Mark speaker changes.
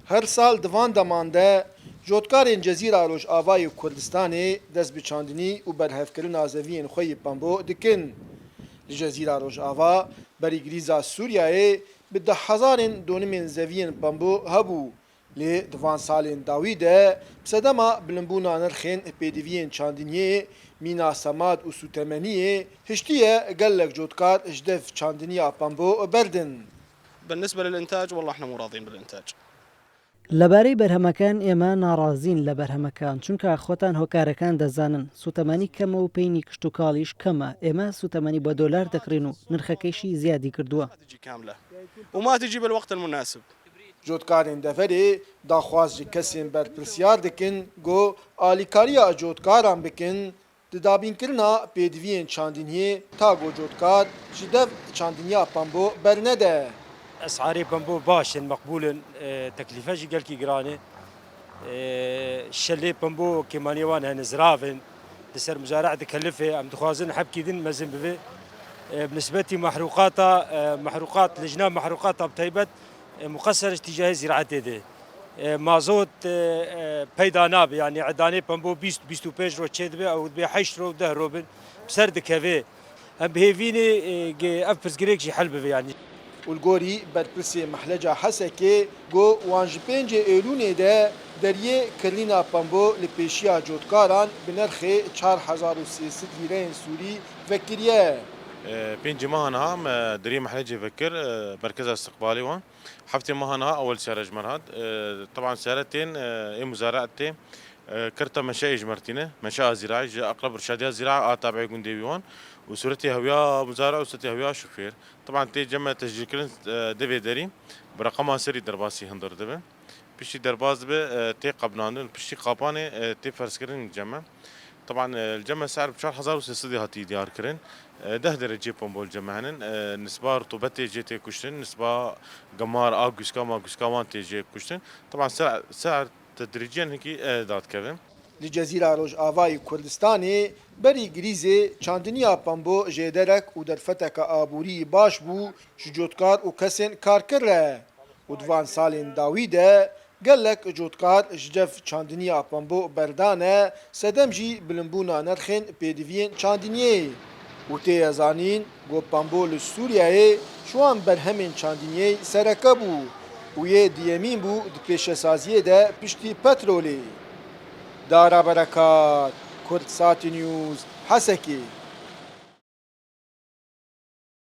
Speaker 1: هر سال دوان دمان ده جوتکارên Cezîra Rojavayê Kurdistanê dest bi çandinî û berhevkirina zeviyên xwe yê Pembo dikin. Li Cezîra Rojava berî grîza Sûriyayê bi dehezarên donimên zeviyên Pembo hebû. Lê di van salên dawî de bi sedema bilimbûna nirxên pêdiviyên çandiniyê, mîna semad û sûtemeniyê hiştiye gelek cotkar ji dev çandiniya Pembo berdin.
Speaker 2: بالنسبة للإنتاج والله احنا مو راضيين بالإنتاج.
Speaker 3: لەبارەی بەرهەمەکان ئێمە ناڕازین لە بەرهەمەکان چونکە خۆتان هۆکارەکان دەزانن سوتەمانی کەمە و پێینی کشت و کاڵیش کەمە ئێمە سوتەمانی بە دۆلار دەکڕین و نرخەکەیشی زیادی کردووە.
Speaker 2: تجي كاملة وما تجي بالوقت المناسب.
Speaker 1: Cotkarên deverê daxwaz ji kesên berpirsiyar dikin got alîkariya cotkaran bikin di dabînkirina pêdiviyên çandiniyê ta got cotkar ji dev çandiniya Pembo bernede.
Speaker 4: اسعاري بامبو باشن مقبولن تكلفه جي قالكي قراني الشلي بامبو كيمانيوان هن زرافن لسر مزارعة تكلفه ام دخوازن حبكي دين مزن بفي بالنسبة محروقات لجنة محروقاتها بتيبت مقصر اتجاه زراعة دي مازوت بيدا ناب يعني عداني بامبو 25 رو تشيد بي او بي 8 رو 10 روبن بسرد كافي ام بهيفيني افرز جريك شي حلبه يعني
Speaker 1: Ulgorî berpirsê Mehleca Hesekê got wan ji 5 Eylûnê de deriyê kirîna Pembo li pêşiya cotkaran bi nirxê 4300 lîreyên Sûrî vekiriye.
Speaker 5: بين ماهنها دري محلجي فكر مركز استقبالي وان حفتي ماهنها اول سياره جمرهاد طبعا سيارتين اي مزارعتين كرتا مشاي جمرتينه مشاء زراعي اقرب رشاديه زراعه تابع جندي وان وصورتي هويا مزارع وصورتي هويا شوفير طبعا تي جمع تسجيل كلن دبي دري برقمها سري درباسي هندر دبي بشي درباز به تي قبنان بشي قاباني تي فرسكرين جمع طبعا الجمع سعر بشهر 1600 هاتي ديار كرين ده درجة بومبول جمعهن نسبة رطوبة جي تي كشتن نسبة قمار أوغوسكامان تي جي كشتن طبعا سعر تدريجيا هيك دات كذا
Speaker 1: Li Cezîra Rojavayê Kurdistanê berî grîzê çandiniya Pembo jê derek û derfeteka aborî baş bû ji cotkar û kesên karkir re. û di van salên dawî de gelek cotkar ji dev çandiniya Pembo berdane sedem jî bilimbûna nirxên pêdiviyên çandiniyê. û tê zanîn got Pembo li Sûriyayê şu an berhemên çandiniyê sereke bû û yê diyemîn bû di pêşesaziyê de piştî petrolê. Dara Berekat, Kurdsat News, Haseki.